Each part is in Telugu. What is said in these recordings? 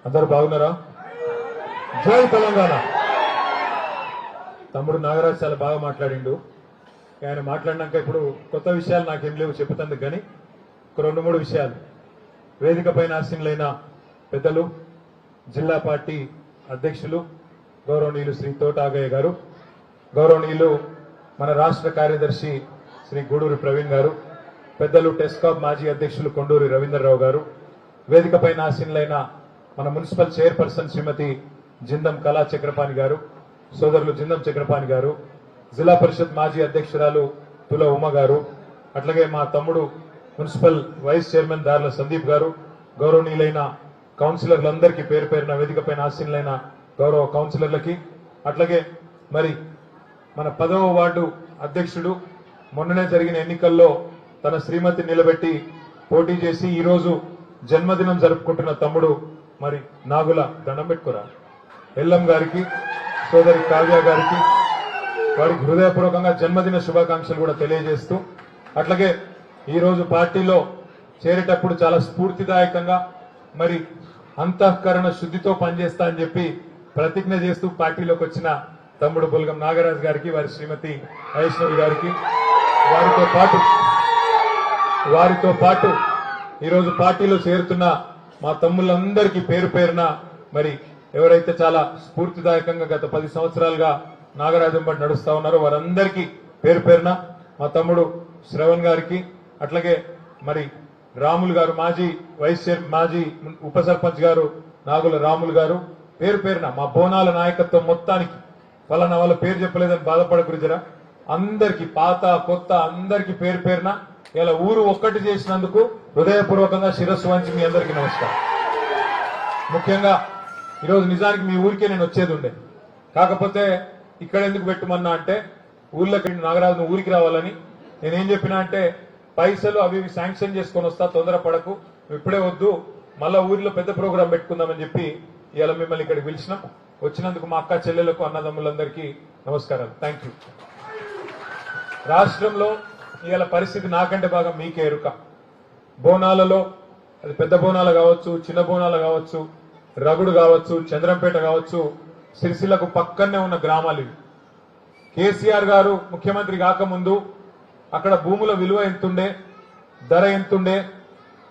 అందరూ బాగున్నారా? జై తెలంగాణ. తమ్ముడు నాగరాజ్ చాలా బాగా మాట్లాడిండు. ఆయన మాట్లాడినాక ఇప్పుడు కొత్త విషయాలు నాకేం లేవు చెప్తాను, కానీ ఒక 2-3 విషయాలు. వేదిక పైన ఆసీనులైన పెద్దలు, జిల్లా పార్టీ అధ్యక్షులు గౌరవనీయులు శ్రీ తోటాగయ్య గారు, గౌరవనీయులు మన రాష్ట్ర కార్యదర్శి శ్రీ గూడూరి ప్రవీణ్ గారు, పెద్దలు టెస్కాబ్ మాజీ అధ్యక్షులు కొండూరి రవీంద్రరావు గారు, వేదిక పైన ఆసీనులైన మన మున్సిపల్ చైర్పర్సన్ శ్రీమతి జిందం కళా చక్రపాణి గారు, సోదరులు జిందం చక్రపాణి గారు, జిల్లా పరిషత్ మాజీ అధ్యక్షురాలు తుల ఉమ గారు, అట్లాగే మా తమ్ముడు మున్సిపల్ వైస్ చైర్మన్ దార్ల సందీప్ గారు, గౌరవనీయులైన కౌన్సిలర్లందరికీ పేరు పేరున వేదిక పైన ఆసీనులైన గౌరవ కౌన్సిలర్లకి, అట్లాగే మరి మన 10వ వార్డు అధ్యక్షుడు మొన్ననే జరిగిన ఎన్నికల్లో తన శ్రీమతి నిలబెట్టి పోటీ చేసి ఈరోజు జన్మదినం జరుపుకుంటున్న తమ్ముడు మరి నాగుల దండం పెట్టుకోరా ఎల్లం గారికి, సోదరి కావ్య గారికి వారికి హృదయపూర్వకంగా జన్మదిన శుభాకాంక్షలు కూడా తెలియజేస్తూ, అట్లాగే ఈరోజు పార్టీలో చేరేటప్పుడు చాలా స్ఫూర్తిదాయకంగా మరి అంతఃకరణ శుద్ధితో పనిచేస్తా అని చెప్పి ప్రతిజ్ఞ చేస్తూ పార్టీలోకి వచ్చిన తమ్ముడు బుల్గం నాగరాజ్ గారికి, వారి శ్రీమతి వైష్ణవి గారికి, వారితో పాటు ఈరోజు పార్టీలో చేరుతున్న మా తమ్ముళ్ళందరికీ పేరు పేరున మరి ఎవరైతే చాలా స్ఫూర్తిదాయకంగా గత 10 సంవత్సరాలుగా నాగరాజం బట్టి నడుస్తా ఉన్నారో వారందరికీ పేరు పేరున, మా తమ్ముడు శ్రవణ్ గారికి, అట్లాగే మరి రాములు గారు మాజీ ఉప సర్పంచ్ గారు నాగుల రాములు గారు, పేరు పేరున మా బోనాల నాయకత్వం మొత్తానికి ఫలానా వాళ్ళ పేరు చెప్పలేదని బాధపడకురిజరా అందరికి, పాత కొత్త అందరికి పేరు పేరున ఇలా ఊరు ఒక్కటి చేసినందుకు హృదయపూర్వకంగా శిరస్సు వంచి మీ అందరికీ నమస్కారం. ముఖ్యంగా ఈరోజు నిజానికి మీ ఊరికే నేను వచ్చేది ఉండే, కాకపోతే ఇక్కడ ఎందుకు పెట్టుమన్నా అంటే ఊర్లోకి నాగరాజు ఊరికి రావాలని నేనేం చెప్పినా అంటే పైసలు అవి శాంక్షన్ చేసుకొని వస్తా, తొందరపడకు, ఇప్పుడే వద్దు, మళ్ళా ఊరిలో పెద్ద ప్రోగ్రాం పెట్టుకుందామని చెప్పి ఇవాళ మిమ్మల్ని ఇక్కడికి పిలిచినాం. వచ్చినందుకు మా అక్క చెల్లెలకు అన్నదమ్ములందరికీ నమస్కారాలు. Thank you. రాష్ట్రంలో ఇవాళ పరిస్థితి నాకంటే బాగా మీకే ఎరుక. బోనాలలో అది పెద్ద బోనాలు కావచ్చు, చిన్న బోనాలు కావచ్చు, రగుడు కావచ్చు, చంద్రంపేట కావచ్చు, సిరిసిల్లకు పక్కనే ఉన్న గ్రామాలు ఇవి. కేసీఆర్ గారు ముఖ్యమంత్రి కాకముందు అక్కడ భూముల విలువ ఎంతుండే, ధర ఎంతుండే,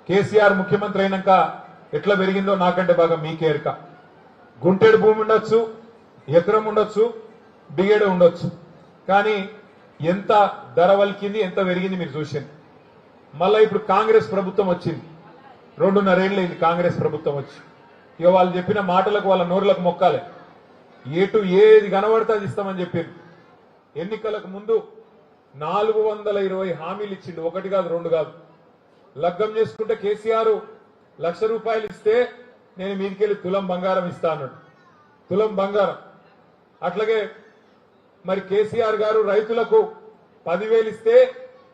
కేసీఆర్ ముఖ్యమంత్రి అయినాక ఎట్లా పెరిగిందో నాకంటే బాగా మీకే ఎరుక. గుంటెడు భూమి ఉండొచ్చు, ఎకరం ఉండొచ్చు, బిగేడు ఉండొచ్చు, కానీ ఎంత ధర వలికింది, ఎంత పెరిగింది మీరు చూసింది. మళ్ళా ఇప్పుడు కాంగ్రెస్ ప్రభుత్వం వచ్చింది, 2.5 ఏళ్ళు అయింది కాంగ్రెస్ ప్రభుత్వం వచ్చి. ఇక వాళ్ళు చెప్పిన మాటలకు వాళ్ళ నోరులకు మొక్కాలి. ఏది కనబడితే అది ఇస్తామని చెప్పింది. ఎన్నికలకు ముందు 420 హామీలు ఇచ్చిండు, 1 కాదు 2 కాదు. లగ్గం చేసుకుంటే కేసీఆర్ ₹1,00,000 ఇస్తే నేను మీదికెళ్ళి తులం బంగారం ఇస్తా అన్నాడు, తులం బంగారం. అట్లాగే మరి కేసీఆర్ గారు రైతులకు 10,000 ఇస్తే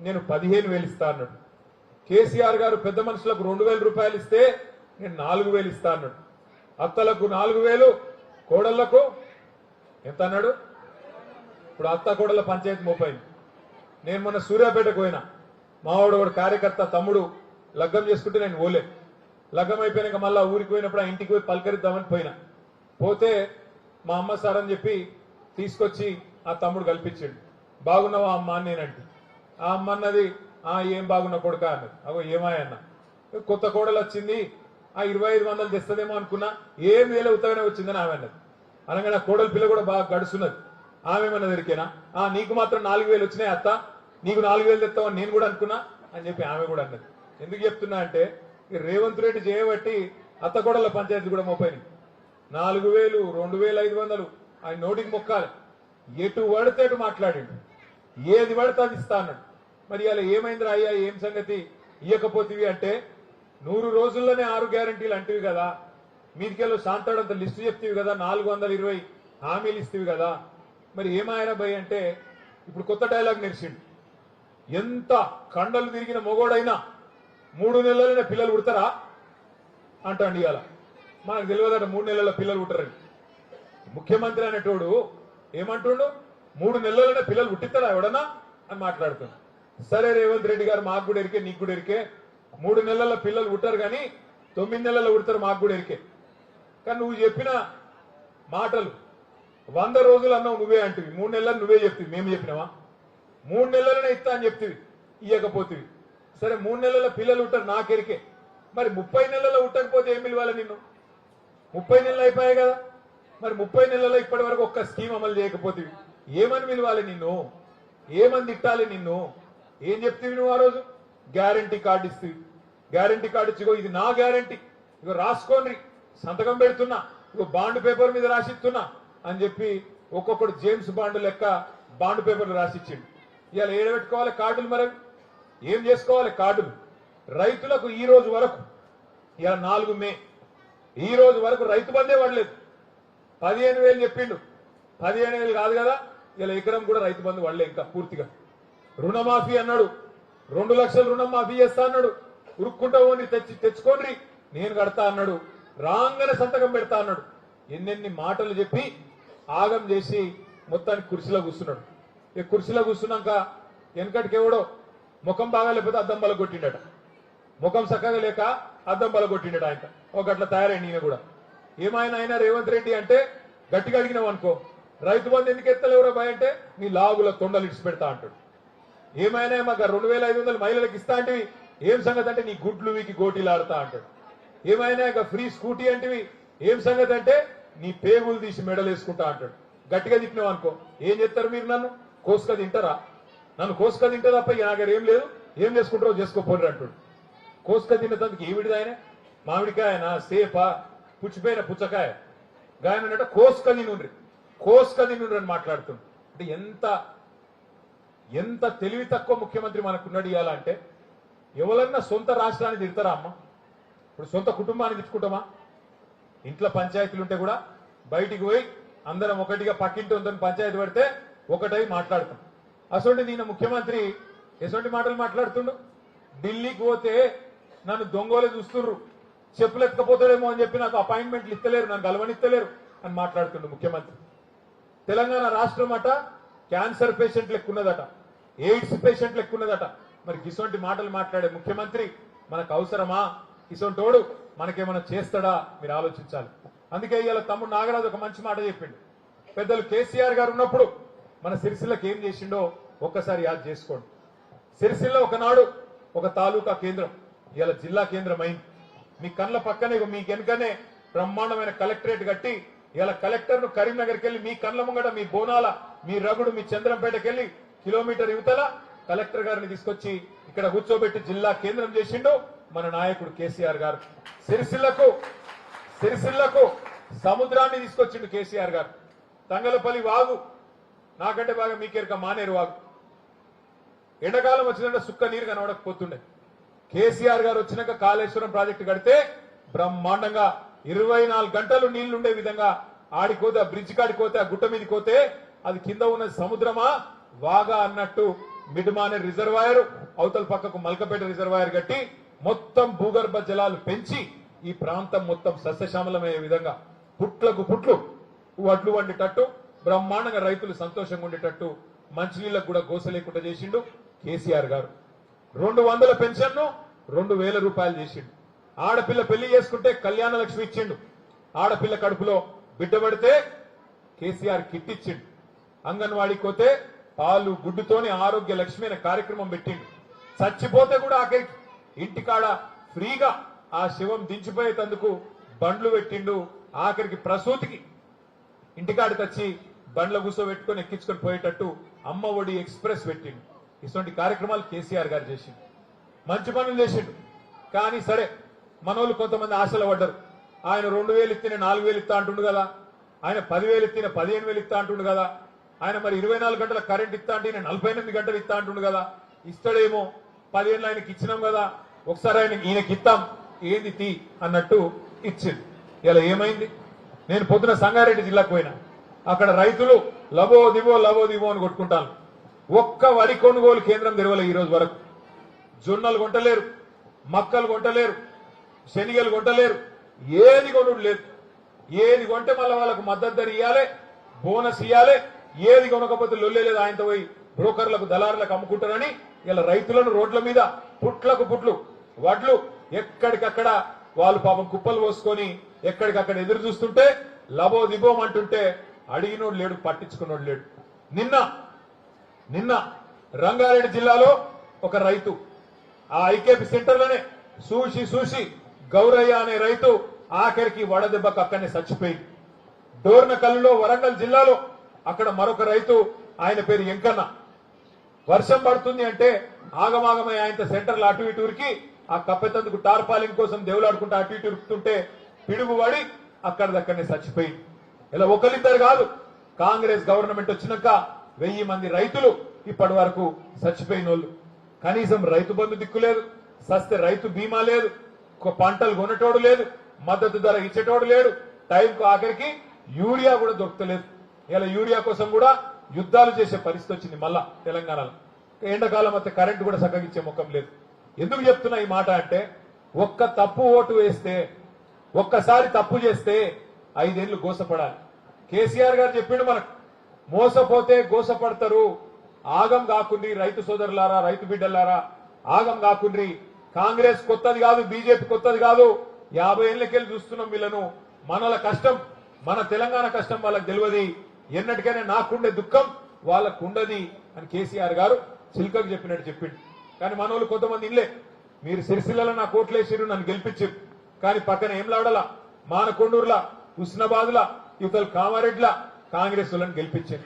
నేను 15,000 ఇస్తా అన్నాడు. కేసీఆర్ గారు పెద్ద మనుషులకు ₹2,000 ఇస్తే నేను 4,000 ఇస్తా అన్నాడు. అత్తలకు 4,000, కోడళ్లకు ఎంత అన్నాడు? ఇప్పుడు అత్త కోడళ్ల పంచాయతీ 30. నేను మొన్న సూర్యాపేటకు పోయినా, మావాడు ఒక కార్యకర్త తమ్ముడు లగ్గం చేసుకుంటే నేను పోలే. లగ్గం అయిపోయినాక మళ్ళా ఊరికి పోయినప్పుడు ఆ ఇంటికి పోయి పలకరిద్దామని పోతే మా అమ్మ సార్ అని చెప్పి తీసుకొచ్చి ఆ తమ్ముడు కల్పించాడు. బాగున్నావా అమ్మ అని నేనంటే ఆ అమ్మ అన్నది, ఏం బాగున్నా కొడుక అన్నది. అగో ఏమాయన్న, కొత్త కోడలు వచ్చింది, 2,500 తెస్తుందేమో అనుకున్నా, ఏం వేల ఉత్తగానే వచ్చిందని ఆమె అన్నది. అనగా నా కోడల పిల్ల కూడా బాగా గడుస్తున్నది. ఆమె ఏమన్నా దొరికేనా, నీకు మాత్రం 4,000 వచ్చినాయి అత్త, నీకు 4,000 తెస్తావని నేను కూడా అనుకున్నా అని చెప్పి ఆమె కూడా అన్నది. ఎందుకు చెప్తున్నా అంటే రేవంత్ రెడ్డి చేయబట్టి అత్త కోడల పంచాయతీ కూడా 30. 4,000, 2,500 ఆయన నోటికి మొక్కాలి. ఎటు పడితే అటు మాట్లాడిండు, ఏది పడితే అది ఇస్తా అన్నాడు. మరి ఇలా ఏమైందిరా అయ్యా, ఏం సంగతి ఇయ్యకపోతేవి అంటే 100 రోజుల్లోనే 6 గ్యారంటీలు అంటివి కదా, మీదికెళ్ళి శాంతాడంత లిస్టు చెప్తీవి కదా, 420 హామీలు ఇస్తేవి కదా, మరి ఏమాయన భయ్ అంటే ఇప్పుడు కొత్త డైలాగ్ నేర్చిండు. ఎంత కండలు తిరిగిన మొగోడైనా 3 నెలలనే పిల్లలు పుడతారా అంటాండి. ఇవాళ మనకు తెలియదట 3 నెలల పిల్లలు పుట్టరని. ముఖ్యమంత్రి అనేటోడు ఏమంటుండు, 3 నెలలనే పిల్లలు పుట్టిస్తారా ఎవడన్నా అని మాట్లాడుతున్నాడు. సరే రేవంత్ రెడ్డి గారు, మాకు కూడా ఎరికే, నీకు కూడా ఎరికే, 3 నెలల పిల్లలు పుట్టారు కానీ 9 నెలల్లో పుడతారు, మాకు కూడా ఎరికే. కానీ నువ్వు చెప్పిన మాటలు 100 రోజులు అన్నావు నువ్వే అంటివి, 3 నెలలు నువ్వే చెప్తివి, మేము చెప్పినావా? 3 నెలలనే ఇస్తా అని చెప్తివి, ఇయ్యకపోతివి. సరే 3 నెలల పిల్లలు ఉంటారు నాకెరికే, మరి 30 నెలల్లో ఉట్టకపోతే ఏం పిలవాలి నిన్ను? 30 నెలలు అయిపోయాయి కదా, మరి 30 నెలల్లో ఇప్పటి వరకు ఒక్క స్కీమ్ అమలు చేయకపోతే ఏమని పిలవాలి నిన్ను? ఏమని తిట్టాలి నిన్ను? ఏం చెప్తివి నువ్వు ఆ రోజు? గ్యారంటీ కార్డు ఇస్తేవి, గ్యారంటీ కార్డు ఇచ్చిగో ఇది నా గ్యారంటీ, ఇగో రాసుకోండి, సంతకం పెడుతున్నా, ఇగో బాండ్ పేపర్ మీద రాసిస్తున్నా అని చెప్పి ఒక్కొక్కడు జేమ్స్ బాండ్ లెక్క బాండ్ పేపర్లు రాసిచ్చిండు. ఇవాళ ఏడబెట్టుకోవాలి కార్డులు? మరి ఏం చేసుకోవాలి కార్డులు? రైతులకు ఈ రోజు వరకు, ఇవాళ 4 మే, ఈ రోజు వరకు రైతు బందే పడలేదు. 15,000 చెప్పిండు, 15,000 కాదు కదా, ఇలా ఎకరం కూడా రైతు బంధు పడలే ఇంకా పూర్తిగా. రుణమాఫీ అన్నాడు, 2 లక్షల రుణం మాఫీ చేస్తా అన్నాడు, ఉరుక్కుంటా పోని తెచ్చుకోండి నేను కడతా అన్నాడు, రాంగనే సంతకం పెడతా అన్నాడు. ఎన్నెన్ని మాటలు చెప్పి ఆగం చేసి మొత్తానికి కుర్చీలో కూర్చున్నాడు. ఈ కుర్చీలో కూర్చున్నాక వెనకటికి ఎవడో ముఖం బాగా లేకపోతే అద్దం బల కొట్టిండట, ముఖం చక్కగా లేక అద్దం బల కొట్టిండట. ఆయన ఒక అట్లా తయారైంది ఈయన కూడా. ఏమైనా అయినా రేవంత్ రెడ్డి అంటే గట్టిగా అడిగినావు అనుకో, రైతు బంధు ఎందుకు ఎత్తలేవురా భయ అంటే నీ లాగుల తొండలు ఇడిచి పెడతా అంటాడు. ఏమైనా మాకు 2,500 మహిళలకు ఇస్తా అంటే ఏం సంగతి అంటే నీ గుడ్లు వీకి గోటీలాడుతా అంటాడు. ఏమైనా ఇక ఫ్రీ స్కూటీ అంటివి ఏం సంగతి అంటే నీ పేగులు తీసి మెడలు వేసుకుంటా అంటాడు. గట్టిగా తిట్టినావు అనుకో ఏం చేస్తారు మీరు? నన్ను కోసుక తింటారా? నన్ను కోసుక తింటే తప్ప ఇక నాగర ఏం లేదు, ఏం చేసుకుంటారో చేసుకోపోరు అంటాడు. కోసుక తిన్నదందుకు ఏమిటిది ఆయన? మామిడికాయనా, సేపా, పుచ్చిపోయిన పుచ్చకాయ గాయనంటే కోసుక తినుండ్రి, కోసుక తినుండ్రి అని మాట్లాడుతుంది. అంటే ఎంత తెలివి తక్కువ ముఖ్యమంత్రి మనకున్నాడు ఇవ్వాలంటే. ఎవరన్నా సొంత రాష్ట్రాన్ని తిడతారా అమ్మ? ఇప్పుడు సొంత కుటుంబాన్ని తిట్టుకుంటామా? ఇంట్లో పంచాయతీలు ఉంటే కూడా బయటికి పోయి అందరం ఒకటిగా పక్కింటి ఉందని పంచాయతీ పడితే ఒకటై మాట్లాడతాం. అసలు నేను ముఖ్యమంత్రి ఎటువంటి మాటలు మాట్లాడుతుండు? ఢిల్లీకి పోతే నన్ను దొంగలే చూస్తుర్రు, చెప్పులు ఎత్తకపోతాడేమో అని చెప్పి నాకు అపాయింట్మెంట్లు ఇస్తలేరు, నన్ను గెలవనిస్తలేరు అని మాట్లాడుతుండు ముఖ్యమంత్రి. తెలంగాణ రాష్ట్రం అట క్యాన్సర్ పేషెంట్లు ఎక్కున్నదట, ఎయిడ్స్ పేషెంట్లు ఎక్కున్నదట. మరి ఇటువంటి మాటలు మాట్లాడే ముఖ్యమంత్రి మనకు అవసరమా? ఇసొంటోడు మనకేమైనా చేస్తాడా? మీరు ఆలోచించాలి. అందుకే ఇవాళ తమ్ముడు నాగరాజు ఒక మంచి మాట చెప్పిండు. పెద్దలు కేసీఆర్ గారు ఉన్నప్పుడు మన సిరిసిల్లకి ఏం చేసిండో ఒక్కసారి యాద్ చేసుకోండి. సిరిసిల్ల ఒకనాడు ఒక తాలూకా కేంద్రం, ఇవాళ జిల్లా కేంద్రం అయింది. మీ కళ్ళ పక్కనే మీకు వెనుకనే బ్రహ్మాండమైన కలెక్టరేట్ కట్టి ఇవాళ కలెక్టర్ ను కరీంనగర్కి వెళ్లి మీ కళ్ళ ముంగట మీ బోనాల మీ రగుడు మీ చంద్రంపేటకి వెళ్లి కిలోమీటర్ యువతల కలెక్టర్ గారిని తీసుకొచ్చి ఇక్కడ కూర్చోబెట్టి జిల్లా కేంద్రం చేసిండు మన నాయకుడు కేసీఆర్ గారు. సిరిసిల్లకు సముద్రాన్ని తీసుకొచ్చిండు కేసీఆర్ గారు. తంగలపల్లి వాగు నాకంటే బాగా మీకేరక మానేరు వాగు. ఎండాకాలం వచ్చిందంటే సుక్క నీరు కనబడకపోతుండే. కేసీఆర్ గారు వచ్చినాక కాళేశ్వరం ప్రాజెక్టు కడితే బ్రహ్మాండంగా 24 గంటలు నీళ్లుండే విధంగా ఆడిపోతే ఆ బ్రిడ్జ్ కాడిపోతే ఆ గుట్ట మీదకి పోతే అది కింద ఉన్న సముద్రమా వాగా అన్నట్టు మిడ్మానే రిజర్వాయర్ అవతల పక్కకు మల్కపేట రిజర్వాయర్ కట్టి మొత్తం భూగర్భ జలాలు పెంచి ఈ ప్రాంతం మొత్తం సస్యశ్యామలమయ్యే విధంగా పుట్లకు పుట్లు వడ్లు వండేటట్టు బ్రహ్మాండంగా రైతులు సంతోషంగా ఉండేటట్టు మంచినీళ్లకు కూడా గోస లేకుండా చేసిండు కేసీఆర్ గారు. 200 పెన్షన్ ను 2,000 రూపాయలు చేసిండు. ఆడపిల్ల పెళ్లి చేసుకుంటే కళ్యాణ లక్ష్మి ఇచ్చిండు. ఆడపిల్ల కడుపులో బిడ్డ పడితే కేసీఆర్ కిట్ ఇచ్చిండు. అంగన్వాడీకి పోతే పాలు గుడ్డుతోని ఆరోగ్య లక్ష్మి అనే కార్యక్రమం పెట్టిండు. చచ్చిపోతే కూడా ఆఖరికి ఇంటికాడ ఫ్రీగా ఆ శవం దించిపోయేందుకు బండ్లు పెట్టిండు. ఆఖరికి ప్రసూతికి ఇంటికాడికి వచ్చి బండ్ల కూర్చోబెట్టుకొని ఎక్కించుకొని పోయేటట్టు అమ్మ ఒడి ఎక్స్ప్రెస్ పెట్టిండు. ఇటువంటి కార్యక్రమాలు కేసీఆర్ గారు చేసిండు. మంచి పనులు చేసిండు. కానీ సరే మనోళ్ళు కొంతమంది ఆశలు పడ్డారు. ఆయన 2,000 ఇస్తేనే 4,000 ఇస్తా అంటుండు కదా, ఆయన 10,000 ఇస్తేనే 15,000 ఇస్తా అంటుండు కదా, ఆయన మరి 24 గంటల కరెంట్ ఇస్తా అంటే 48 గంటలు ఇస్తా అంటుండు కదా, ఇస్తాడేమో 10 ఏళ్ళు ఆయనకి ఇచ్చినాం కదా, ఒకసారి ఈయనకి ఇస్తాం ఏంది తీ అన్నట్టు ఇచ్చింది. ఇలా ఏమైంది? నేను పొద్దున సంగారెడ్డి జిల్లాకు పోయినా, అక్కడ రైతులు లబో దివో అని కొట్టుకుంటాను. ఒక్క వరి కొనుగోలు కేంద్రం తెరవలే ఈ రోజు వరకు. జొన్నలు కొంటలేరు, మక్కలు కొంటలేరు, శనిగలు కొంటలేరు, ఏది కొనుడు లేదు. ఏది కొంటే మళ్ళీ వాళ్ళకు మద్దతు ధర ఇవ్వాలి, బోనస్ ఇవ్వాలి. ఏది కొనకపోతే లొల్లే లేదు, ఆయనతో పోయి బ్రోకర్లకు దళారులకు అమ్ముకుంటారని ఇలా రైతులను రోడ్ల మీద పుట్లకు పుట్లు వడ్లు ఎక్కడికక్కడ వాళ్ళు పాపం కుప్పలు పోసుకొని ఎక్కడికక్కడ ఎదురు చూస్తుంటే లబో దిబోం అంటుంటే అడిగినోడు లేడు, పట్టించుకున్నోడు లేడు. నిన్న రంగారెడ్డి జిల్లాలో ఒక రైతు ఆ ఐకేపీ సెంటర్లోనే చూసి గౌరయ్య అనే రైతు ఆఖరికి వడదెబ్బకు అక్కడనే చచ్చిపోయింది. డోర్నకల్లులో వరంగల్ జిల్లాలో అక్కడ మరొక రైతు, ఆయన పేరు ఎంకన్న. వర్షం పడుతుంది అంటే ఆగమాగమై ఆయన సెంటర్లు అటు ఇటు ఉరికి ఆ కప్పెతందుకు టార్పాలింగ్ కోసం దేవులాడుకుంటూ అటు ఇటు ఉరుకుతుంటే పిడుగు పడి అక్కడిదక్కడనే చచ్చిపోయింది. ఇలా ఒకరిద్దరు కాదు, కాంగ్రెస్ గవర్నమెంట్ వచ్చినాక 1000 మంది రైతులు ఇప్పటి వరకు చచ్చిపోయిన వాళ్ళు. కనీసం రైతు బంధు దిక్కులేదు, సస్తే రైతు బీమా లేదు, పంటలు కొనేటోడు లేదు, మద్దతు ధర ఇచ్చేటోడు లేడు, టైంకు ఆఖరికి యూరియా కూడా దొరకలేదు. ఇలా యూరియా కోసం కూడా యుద్ధాలు చేసే పరిస్థితి వచ్చింది మళ్ళా తెలంగాణలో. ఎండాకాలం అయితే కరెంటు కూడా చక్కగా ఇచ్చే ముఖం లేదు. ఎందుకు చెప్తున్నా ఈ మాట అంటే, ఒక్క తప్పు ఓటు వేస్తే, ఒక్కసారి తప్పు చేస్తే 5 ఏళ్లు గోసపడాలి. కేసీఆర్ గారు చెప్పిండు మనకు, మోసపోతే గోసపడతారు, ఆగం కాకుండ్రి రైతు సోదరులారా, రైతు బిడ్డలారా, ఆగం కాకుండ్రి. కాంగ్రెస్ కొత్తది కాదు, బీజేపీ కొత్తది కాదు, 50 ఏళ్లకెళ్ళి చూస్తున్నాం వీళ్ళను. మనల కష్టం, మన తెలంగాణ కష్టం వాళ్ళకి తెలియదు. ఎన్నటికైనా నాకుండే దుఃఖం వాళ్ళకుండది అని కేసీఆర్ గారు చిల్కకు చెప్పినట్టు చెప్పిండు. కానీ మనోళ్ళు కొంతమంది ఇల్లే, మీరు సిరిసిల్లలో నా కోట్లేసిరు, నన్ను గెలిపించారు, కానీ పక్కన ఏం లాడలా, మానకొండూరులా, హుస్నాబాద్లా, ఇవతల కామారెడ్డిలా కాంగ్రెస్ వాళ్ళని గెలిపించారు.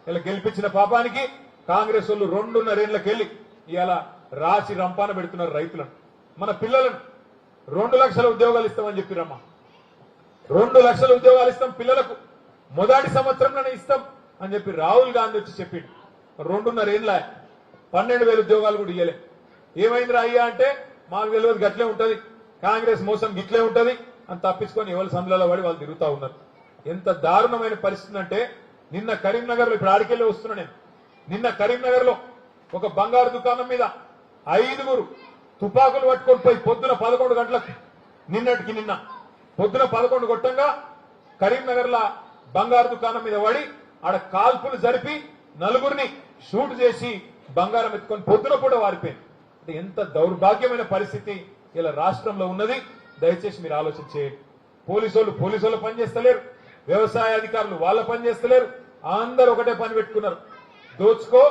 ఇలా గెలిపించిన పాపానికి కాంగ్రెస్ వాళ్ళు 2.5 ఏళ్లకెళ్ళి ఇలా రాసి రంపాన పెడుతున్నారు రైతులను. మన పిల్లలను 2 లక్షల ఉద్యోగాలు ఇస్తామని చెప్పిరమ్మా. 2 లక్షల ఉద్యోగాలు ఇస్తాం పిల్లలకు, మొదటి సంవత్సరంలోనే ఇస్తాం అని చెప్పి రాహుల్ గాంధీ వచ్చి చెప్పిండు. 2.5 ఏళ్ళ 12,000 ఉద్యోగాలు కూడా ఇయ్యలే. ఏమైంది అయ్యా అంటే, మాకు తెలియదు, గట్లే ఉంటది, కాంగ్రెస్ మోసం గిట్లే ఉంటది అని తప్పించుకొని ఎవరి సందులలో పడి వాళ్ళు తిరుగుతా ఉన్నారు. ఎంత దారుణమైన పరిస్థితి అంటే, నిన్న కరీంనగర్ లో, ఇప్పుడు ఆడికెళ్ళి వస్తున్నా నేను, నిన్న కరీంనగర్ లో ఒక బంగారు దుకాణం మీద 5 తుపాకులు పట్టుకొని పోయి పొద్దున 11 గంటలకు, నిన్న పొద్దున 11 కొట్టంగా కరీంనగర్ లా బంగారు దుకాణం మీద పడి ఆడ కాల్పులు జరిపి 4 షూట్ చేసి బంగారం ఎత్తుకొని పొద్దున కూడా వారిపోయింది. అంటే ఎంత దౌర్భాగ్యమైన పరిస్థితి ఇలా రాష్ట్రంలో ఉన్నది. దయచేసి మీరు ఆలోచన చేయండి. పోలీసులు పని చేస్తలేరు, వ్యవసాయ అధికారులు వాళ్ళ పని చేస్తలేరు, అందరూ ఒకటే పని పెట్టుకున్నారు, దోచుకో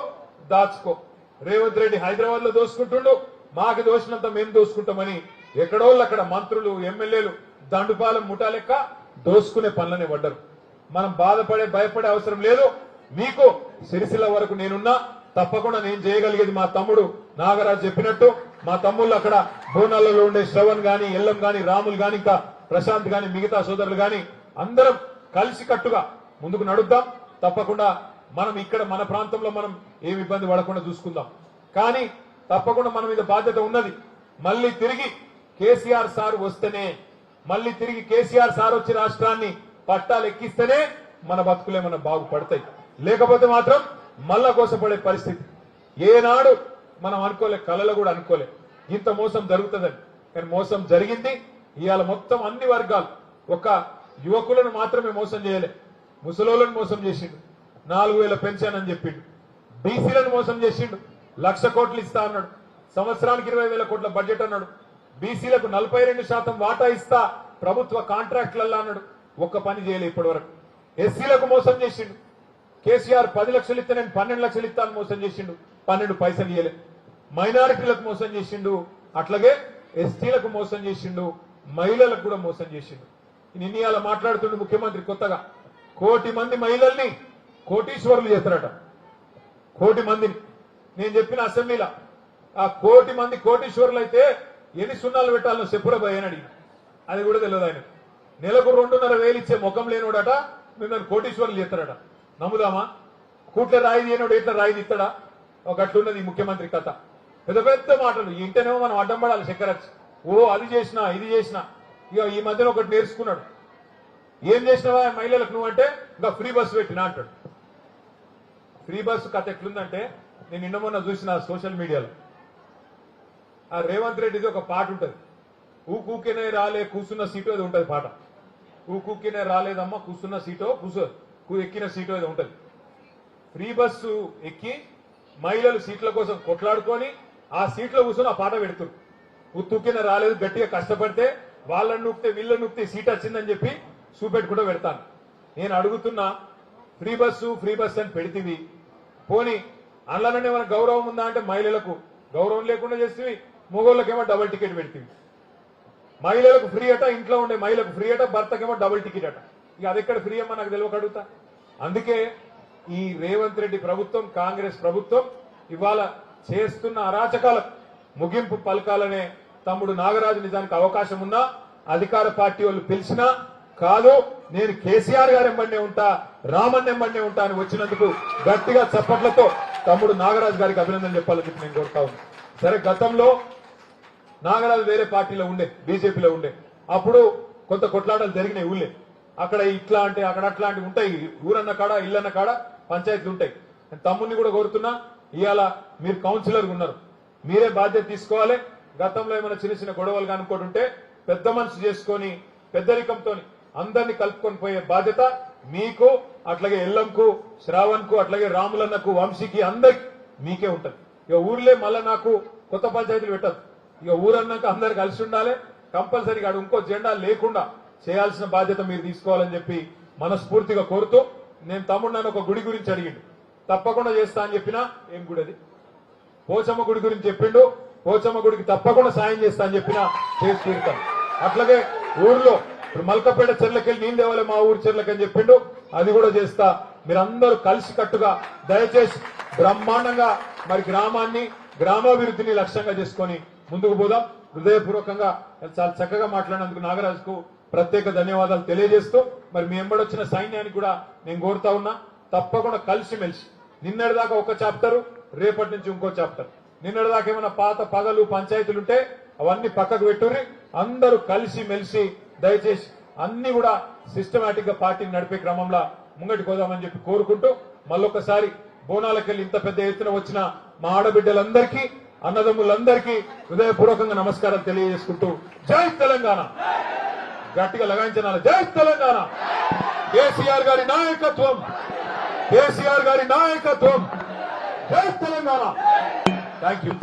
దాచుకో. రేవంత్ రెడ్డి హైదరాబాద్ లో దోచుకుంటుండు, మాకు దోచినంత మేము దోచుకుంటామని ఎక్కడోళ్ళు అక్కడ మంత్రులు, ఎమ్మెల్యేలు దండుపాలెం ముఠా లెక్క దోసుకునే పనులనే పడ్డారు. మనం భయపడే అవసరం లేదు. మీకు సిరిసిల్ల వరకు నేనున్నా, తప్పకుండా నేను చేయగలిగేది మా తమ్ముడు నాగరాజు చెప్పినట్టు, మా తమ్ముళ్ళు అక్కడ బోనాలలో ఉండే శ్రవణ్ గాని, ఎల్లం గాని, రాములు గాని, ఇంకా ప్రశాంత్ గాని, మిగతా సోదరులు గాని అందరం కలిసి కట్టుగా ముందుకు నడుద్దాం. తప్పకుండా మనం ఇక్కడ మన ప్రాంతంలో మనం ఏమి ఇబ్బంది పడకుండా చూసుకుందాం. కానీ తప్పకుండా మన మీద బాధ్యత ఉన్నది. మళ్ళీ తిరిగి కేసీఆర్ సార్ వస్తేనే, మళ్ళీ తిరిగి కేసీఆర్ సార్ వచ్చి రాష్ట్రాన్ని పట్టాలు ఎక్కిస్తేనే మన బతుకులేమన్నా బాగుపడతాయి. లేకపోతే మాత్రం మళ్ళా కోసపడే పరిస్థితి. ఏనాడు మనం అనుకోలే, కళలో కూడా అనుకోలే ఇంత మోసం జరుగుతుందని. కానీ మోసం జరిగింది. ఇవాళ మొత్తం అన్ని వర్గాలు, ఒక యువకులను మాత్రమే మోసం చేయలే, ముసలోళ్ళను మోసం చేసిండు, 4,000 పెన్షన్ అని చెప్పిండు, బీసీలను మోసం చేసిండు, 1,00,000 కోట్లు ఇస్తా అన్నాడు, సంవత్సరానికి 20,000 కోట్ల బడ్జెట్ అన్నాడు, బీసీలకు 42% వాటా ఇస్తా ప్రభుత్వ కాంట్రాక్టులలో అన్నాడు. ఒక్క పని చేయలే ఇప్పటి వరకు. ఎస్సీలకు మోసం చేసిండు. కేసీఆర్ 10 లక్షలు ఇస్తే నేను 12 లక్షలు ఇస్తాను మోసం చేసిండు, 12 పైసలు ఇయ్యలే. మైనారిటీలకు మోసం చేసిండు, అట్లాగే ఎస్టీలకు మోసం చేసిండు, మహిళలకు కూడా మోసం చేసిండు. నిన్న మాట్లాడుతుండు ముఖ్యమంత్రి కొత్తగా, 1 కోటి మంది మహిళల్ని కోటీశ్వరులు చేస్తారట. 1 కోటి మందిని. నేను చెప్పిన అసెంబ్లీలో, ఆ 1 కోటి మంది కోటీశ్వరులు అయితే ఎన్ని సున్నాలు పెట్టాలని చెప్పురా భయని అడిగి, అది కూడా తెలియదు ఆయన. నెలకు 2,500 ఇచ్చే ముఖం లేనోడట మిమ్మల్ని కోటీశ్వరులు చేస్తారట. నమ్ముదామా? కూట్ల రాయి తీయనోడు ఎట్లా రాయి తీస్తాడా? ఒక అట్లున్నది ఈ ముఖ్యమంత్రి కథ. పెద్ద పెద్ద మాటలు ఇంటనేమో మనం అడ్డం పడాలి. చక్కెరచ్చి ఓ అది చేసినా ఇది చేసినా. ఇక ఈ మధ్యన ఒకటి నేర్చుకున్నాడు, ఏం చేసినావా మహిళలకు నువ్వు అంటే, ఇంకా ఫ్రీ బస్సు పెట్టినా అంటాడు. ఫ్రీ బస్సు కథ ఎట్లుందంటే, నేను నిన్న మొన్న చూసిన సోషల్ మీడియాలో, ఆ రేవంత్ రెడ్డిది ఒక పాట ఉంటుంది, ఊకూకినే రాలే కూర్చున్న సీటు అది ఉంటుంది పాట. ఊకూకినే రాలేదమ్మా కూర్చున్న సీటో ఎక్కిన సీటు అది ఉంటుంది. ఫ్రీ బస్సు ఎక్కి మహిళలు సీట్ల కోసం కొట్లాడుకొని ఆ సీట్లో కూర్చొని ఆ పాట పెడుతున్నారు. ఉత్తుకిన రాలేదు, గట్టిగా కష్టపడితే వాళ్ళని నూక్తే వీళ్ళని నూక్తే సీట్ వచ్చిందని చెప్పి చూపెట్టుకుంటూ పెడతాను. నేను అడుగుతున్నా, ఫ్రీ బస్సు అని పెడితివి, పోని అందులోనే మన గౌరవం ఉందా అంటే మహిళలకు గౌరవం లేకుండా చేస్తేవి, మగోళ్ళకేమో డబుల్ టికెట్ పెడితివి. మహిళలకు ఫ్రీ అట, ఇంట్లో ఉండే మహిళలకు ఫ్రీ అట, భర్తకేమో డబుల్ టికెట్ అట. ఇక అది ఎక్కడ ఫ్రీ అమ్మా నాకు తెలియక అడుగుతా. అందుకే ఈ రేవంత్ రెడ్డి ప్రభుత్వం, కాంగ్రెస్ ప్రభుత్వం ఇవాళ చేస్తున్న అరాచకాల ముగింపు పలకాలనే తమ్ముడు నాగరాజు నిజానికి అవకాశం ఉన్నా అధికార పార్టీ వాళ్ళు పిలిచినా కాదు, నేను కేసీఆర్ గారు ఎంబడినే ఉంటా, రామన్ ఎంబడినే ఉంటా అని వచ్చినందుకు గట్టిగా చప్పట్లతో తమ్ముడు నాగరాజు గారికి అభినందన చెప్పాలని చెప్పి నేను కోరుతా ఉన్నా. సరే, గతంలో నాగరాజు వేరే పార్టీలో ఉండే, బీజేపీలో ఉండే, అప్పుడు కొంత కొట్లాటలు జరిగినాయి ఊళ్ళే. అక్కడ ఇట్లా అంటే అక్కడ అట్లాంటివి ఉంటాయి, ఊరన్న కాడ ఇల్లన్న కాడ పంచాయతీలు ఉంటాయి. నేను తమ్ముడిని కూడా కోరుతున్నా, ఇవాళ మీరు కౌన్సిలర్ ఉన్నారు, మీరే బాధ్యత తీసుకోవాలి. గతంలో ఏమైనా చిన్న చిన్న గొడవలు కనుక్కోటి ఉంటే పెద్ద మనసు చేసుకొని పెద్దరికంతో అందరినీ కలుపుకొని పోయే బాధ్యత మీకు, అట్లాగే ఎల్లంకు, శ్రావణ్కు, అట్లాగే రాములన్నకు, వంశీకి, అందరికి మీకే ఉంటది. ఇక ఊర్లే మళ్ళా నాకు కొత్త పంచాయతీలు పెట్టదు. ఇక ఊరన్నాక అందరు కలిసి ఉండాలి. కంపల్సరీగా అడు ఇంకో జెండా లేకుండా చేయాల్సిన బాధ్యత మీరు తీసుకోవాలని చెప్పి మనస్ఫూర్తిగా కోరుతూ, నేను తమ్ముడు నన్ను ఒక గుడి గురించి అడిగిండు, తప్పకుండా చేస్తా అని చెప్పినా, ఏం గుడి అది? పోచమ్మ గుడి గురించి చెప్పిండు, పోచమ్మ గుడికి తప్పకుండా సాయం చేస్తా అని చెప్పినా చేసి తీరుతాను. అట్లాగే ఊర్లో ఇప్పుడు మల్కపేట చెర్లకెళ్ళి నీళ్ళు తేవాలి మా ఊరు చెర్లకి అని చెప్పిండు, అది కూడా చేస్తా. మీరందరూ కలిసి కట్టుగా దయచేసి బ్రహ్మాండంగా మరి గ్రామాన్ని, గ్రామాభివృద్ధిని లక్ష్యంగా చేసుకొని ముందుకు పోదాం. హృదయపూర్వకంగా చాలా చక్కగా మాట్లాడినందుకు నాగరాజుకు ప్రత్యేక ధన్యవాదాలు తెలియజేస్తూ, మరి మీ ఎంబడొచ్చిన సైన్యానికి కూడా నేను కోరుతా ఉన్నా, తప్పకుండా కలిసిమెలిసి నిన్నటిదాకా ఒక చాప్టర్, రేపటి నుంచి ఇంకో చాప్టర్. నిన్నటిదాకా ఏమైనా పాత పగలు పంచాయతీలుంటే అవన్నీ పక్కకు పెట్టుర్రి, అందరూ కలిసి మెలిసి దయచేసి అన్ని కూడా సిస్టమేటిక్ గా పార్టీని నడిపే క్రమంలో ముంగటి పోదామని చెప్పి కోరుకుంటూ, మళ్ళొకసారి బోనాలకెళ్ళి ఇంత పెద్ద ఎత్తున వచ్చిన మా ఆడబిడ్డలందరికీ, అన్నదమ్ములందరికీ హృదయపూర్వకంగా నమస్కారం తెలియజేసుకుంటూ, జై తెలంగాణ, గట్టిగా లగాయించనాలి, జై తెలంగాణ, కేసీఆర్ గారి నాయకత్వం, కేసీఆర్ గారి నాయకత్వం, జై తెలంగాణ. Thank you.